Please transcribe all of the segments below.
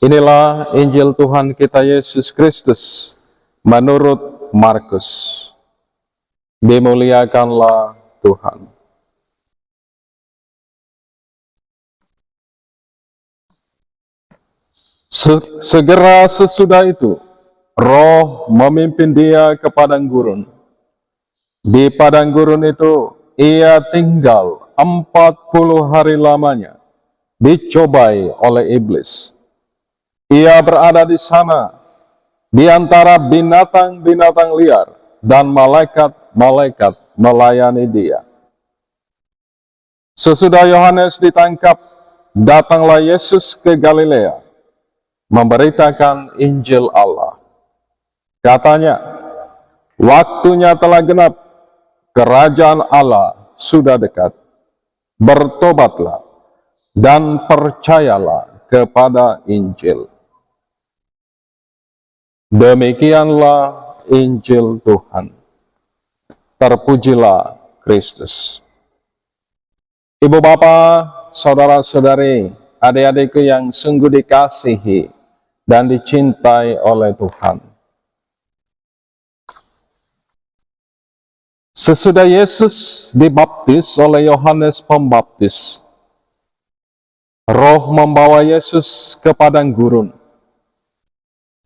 Inilah Injil Tuhan kita Yesus Kristus menurut Markus. Dimuliakanlah Tuhan. Segera sesudah itu, Roh memimpin dia ke padang gurun. Di padang gurun itu, ia tinggal 40 hari lamanya, dicobai oleh iblis. Ia berada di sana, di antara binatang-binatang liar, dan malaikat-malaikat melayani dia. Sesudah Yohanes ditangkap, datanglah Yesus ke Galilea, memberitakan Injil Allah. Katanya, waktunya telah genap, kerajaan Allah sudah dekat. Bertobatlah dan percayalah kepada Injil. Demikianlah Injil Tuhan. Terpujilah Kristus. Ibu bapa, saudara-saudari, adik-adikku yang sungguh dikasihi dan dicintai oleh Tuhan. Sesudah Yesus dibaptis oleh Yohanes Pembaptis, Roh membawa Yesus ke padang gurun.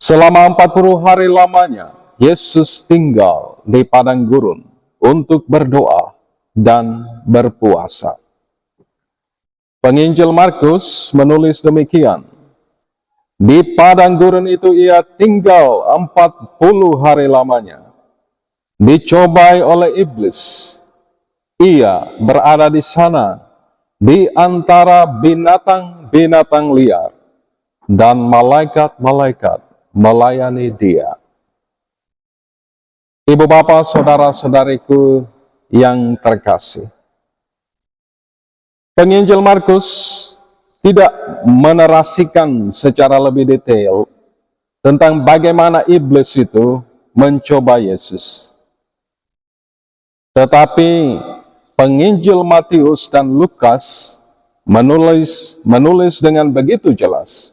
Selama 40 hari lamanya, Yesus tinggal di padang gurun untuk berdoa dan berpuasa. Penginjil Markus menulis demikian. Di padang gurun itu ia tinggal 40 hari lamanya. Dicobai oleh iblis. Ia berada di sana, di antara binatang-binatang liar, dan malaikat-malaikat melayani dia. Ibu bapa, saudara-saudariku yang terkasih, penginjil Markus tidak menerasikan secara lebih detail tentang bagaimana iblis itu mencoba Yesus. Tetapi penginjil Matius dan Lukas menulis dengan begitu jelas.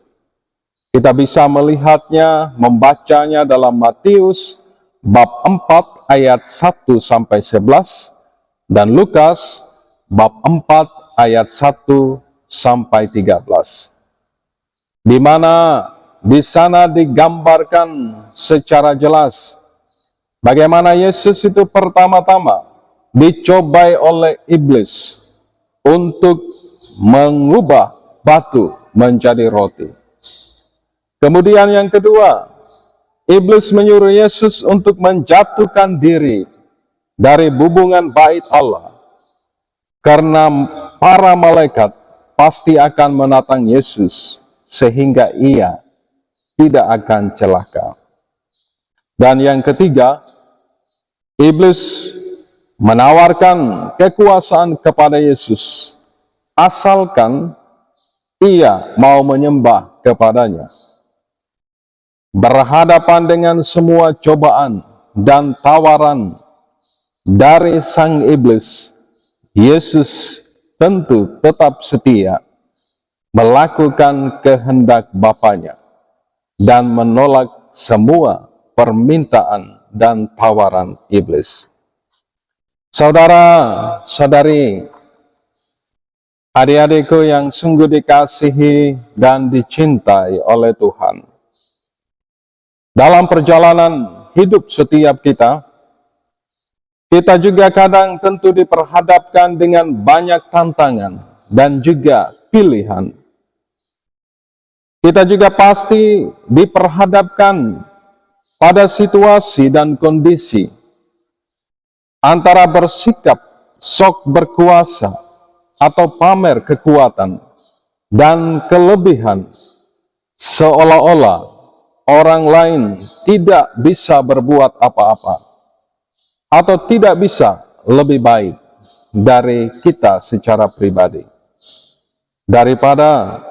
Kita bisa melihatnya, membacanya dalam Matius bab 4 ayat 1 sampai 11 dan Lukas bab 4 ayat 1 sampai 13. Di mana di sana digambarkan secara jelas bagaimana Yesus itu pertama-tama dicobai oleh iblis untuk mengubah batu menjadi roti. Kemudian yang kedua, iblis menyuruh Yesus untuk menjatuhkan diri dari bubungan bait Allah. Karena para malaikat pasti akan menatang Yesus sehingga ia tidak akan celaka. Dan yang ketiga, iblis menawarkan kekuasaan kepada Yesus asalkan ia mau menyembah kepadanya. Berhadapan dengan semua cobaan dan tawaran dari sang iblis, Yesus tentu tetap setia melakukan kehendak Bapanya dan menolak semua permintaan dan tawaran iblis. Saudara-saudari, adik-adikku yang sungguh dikasihi dan dicintai oleh Tuhan. Dalam perjalanan hidup setiap kita juga kadang tentu diperhadapkan dengan banyak tantangan dan juga pilihan. Kita juga pasti diperhadapkan pada situasi dan kondisi antara bersikap sok berkuasa atau pamer kekuatan dan kelebihan, seolah-olah orang lain tidak bisa berbuat apa-apa atau tidak bisa lebih baik dari kita secara pribadi. Daripada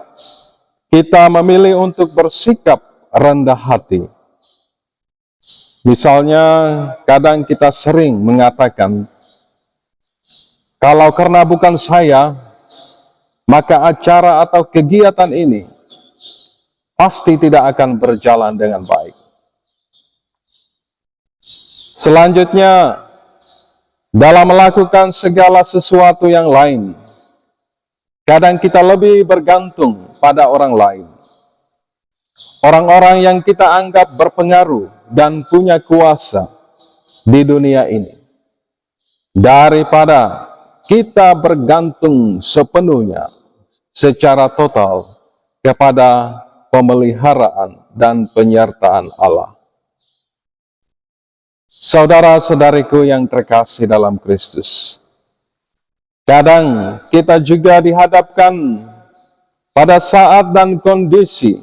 kita memilih untuk bersikap rendah hati. Misalnya, kadang kita sering mengatakan, kalau karena bukan saya, maka acara atau kegiatan ini pasti tidak akan berjalan dengan baik. Selanjutnya, dalam melakukan segala sesuatu yang lain, kadang kita lebih bergantung pada orang lain. Orang-orang yang kita anggap berpengaruh dan punya kuasa di dunia ini. Daripada kita bergantung sepenuhnya, secara total, kepada pemeliharaan dan penyertaan Allah. Saudara-saudariku yang terkasih dalam Kristus, kadang kita juga dihadapkan pada saat dan kondisi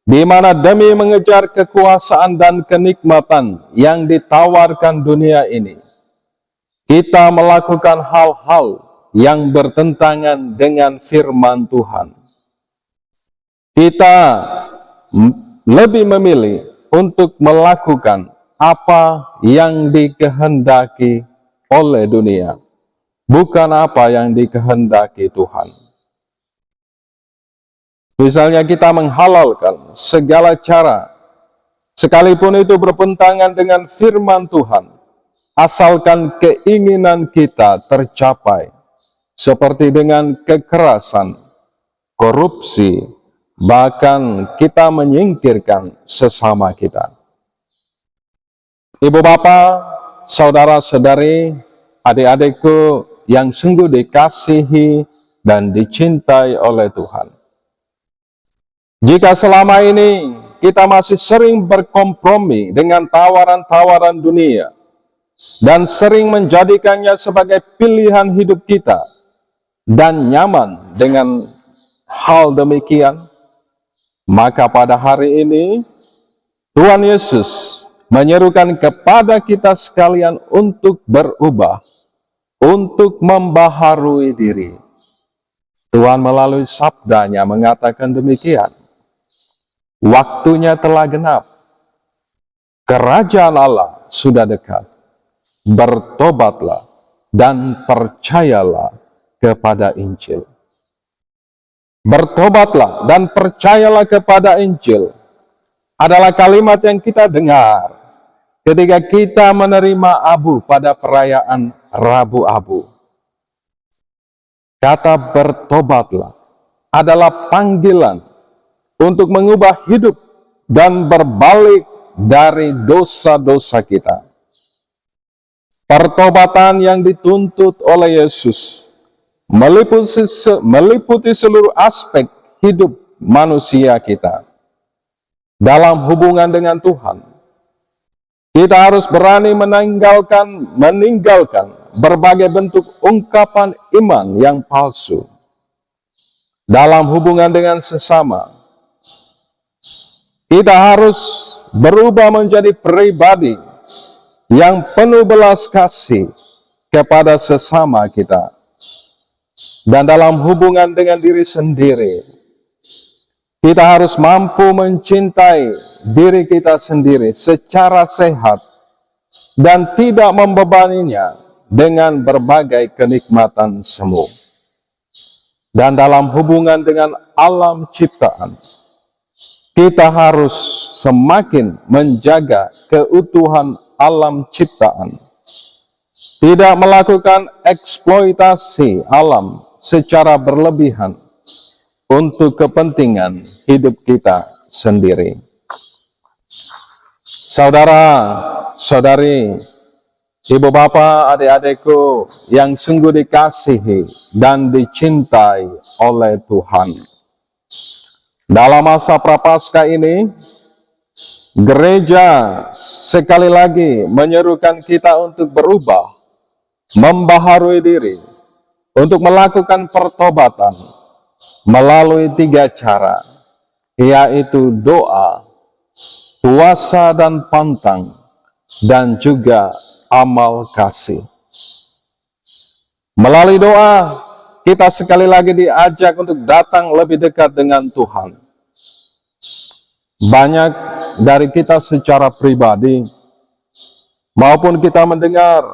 di mana demi mengejar kekuasaan dan kenikmatan yang ditawarkan dunia ini, kita melakukan hal-hal yang bertentangan dengan firman Tuhan. Kita lebih memilih untuk melakukan apa yang dikehendaki oleh dunia, bukan apa yang dikehendaki Tuhan. Misalnya kita menghalalkan segala cara, sekalipun itu bertentangan dengan firman Tuhan, asalkan keinginan kita tercapai, seperti dengan kekerasan, korupsi, bahkan kita menyingkirkan sesama kita. Ibu bapak, saudara-saudari, adik-adikku yang sungguh dikasihi dan dicintai oleh Tuhan. Jika selama ini kita masih sering berkompromi dengan tawaran-tawaran dunia dan sering menjadikannya sebagai pilihan hidup kita dan nyaman dengan hal demikian, maka pada hari ini Tuhan Yesus menyerukan kepada kita sekalian untuk berubah, untuk membaharui diri. Tuhan melalui sabdanya mengatakan demikian. Waktunya telah genap, kerajaan Allah sudah dekat. Bertobatlah dan percayalah kepada Injil. Bertobatlah dan percayalah kepada Injil adalah kalimat yang kita dengar ketika kita menerima abu pada perayaan Rabu Abu. Kata bertobatlah adalah panggilan untuk mengubah hidup dan berbalik dari dosa-dosa kita. Pertobatan yang dituntut oleh Yesus meliputi seluruh aspek hidup manusia kita. Dalam hubungan dengan Tuhan, kita harus berani meninggalkan berbagai bentuk ungkapan iman yang palsu. Dalam hubungan dengan sesama, kita harus berubah menjadi pribadi yang penuh belas kasih kepada sesama kita. Dan dalam hubungan dengan diri sendiri, kita harus mampu mencintai diri kita sendiri secara sehat dan tidak membebaninya dengan berbagai kenikmatan semu. Dan dalam hubungan dengan alam ciptaan, kita harus semakin menjaga keutuhan alam ciptaan. Tidak melakukan eksploitasi alam secara berlebihan untuk kepentingan hidup kita sendiri. Saudara, saudari, ibu bapak, adik-adikku yang sungguh dikasihi dan dicintai oleh Tuhan. Dalam masa Prapaskah ini, gereja sekali lagi menyerukan kita untuk berubah, membaharui diri, untuk melakukan pertobatan melalui 3 cara, yaitu doa, puasa dan pantang, dan juga amal kasih. Melalui doa, kita sekali lagi diajak untuk datang lebih dekat dengan Tuhan. Banyak dari kita secara pribadi, maupun kita mendengar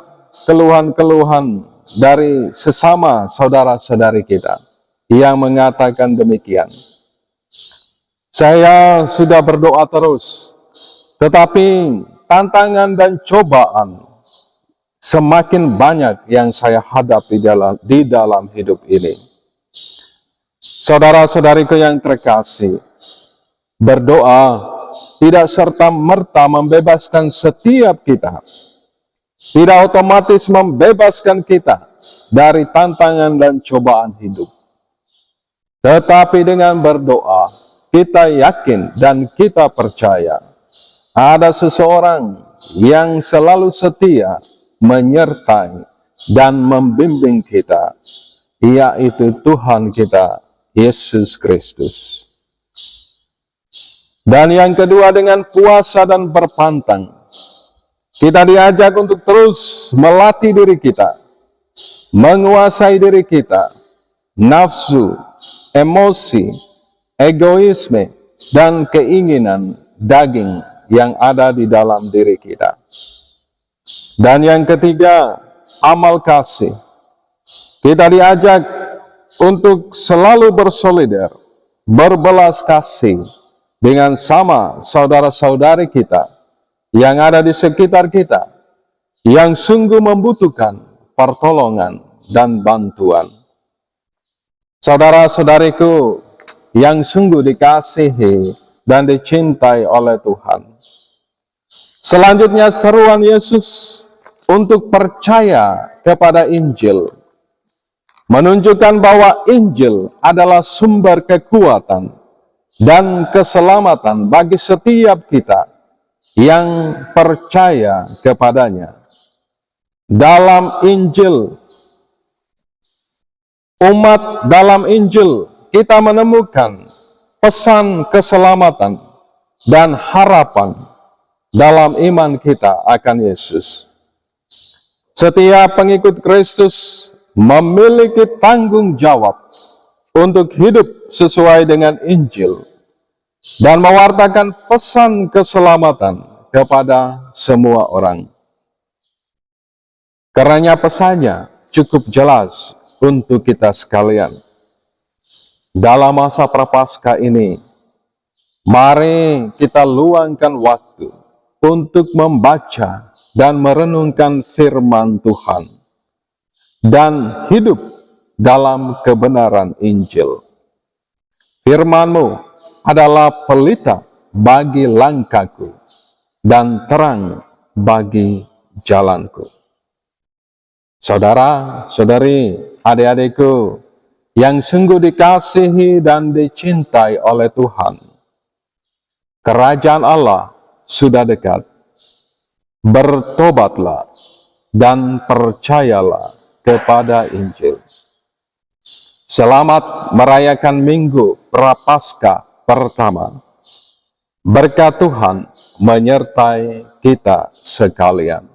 keluhan-keluhan dari sesama saudara-saudari kita yang mengatakan demikian. Saya sudah berdoa terus, tetapi tantangan dan cobaan semakin banyak yang saya hadapi di dalam hidup ini. Saudara-saudariku yang terkasih, berdoa tidak serta-merta membebaskan setiap kita, tidak otomatis membebaskan kita dari tantangan dan cobaan hidup. Tetapi dengan berdoa, kita yakin dan kita percaya ada seseorang yang selalu setia menyertai dan membimbing kita, yaitu Tuhan kita, Yesus Kristus. Dan yang kedua, dengan puasa dan berpantang, kita diajak untuk terus melatih diri kita, menguasai diri kita, nafsu, emosi, egoisme, dan keinginan daging yang ada di dalam diri kita. Dan yang ketiga, amal kasih. Kita diajak untuk selalu bersolidar, berbelas kasih dengan sama saudara-saudari kita yang ada di sekitar kita, yang sungguh membutuhkan pertolongan dan bantuan. Saudara-saudariku yang sungguh dikasihi dan dicintai oleh Tuhan, selanjutnya seruan Yesus untuk percaya kepada Injil menunjukkan bahwa Injil adalah sumber kekuatan dan keselamatan bagi setiap kita yang percaya kepadanya. Dalam Injil, dalam Injil kita menemukan pesan keselamatan dan harapan dalam iman kita akan Yesus. Setiap pengikut Kristus memiliki tanggung jawab untuk hidup sesuai dengan Injil dan mewartakan pesan keselamatan kepada semua orang. Karenanya pesannya cukup jelas untuk kita sekalian. Dalam masa Prapaskah ini, mari kita luangkan waktu untuk membaca dan merenungkan firman Tuhan dan hidup dalam kebenaran Injil. Firman-Mu adalah pelita bagi langkahku dan terang bagi jalanku. Saudara-saudari, adik-adikku yang sungguh dikasihi dan dicintai oleh Tuhan, kerajaan Allah sudah dekat. Bertobatlah dan percayalah kepada Injil. Selamat merayakan Minggu Prapaskah pertama. Berkat Tuhan menyertai kita sekalian.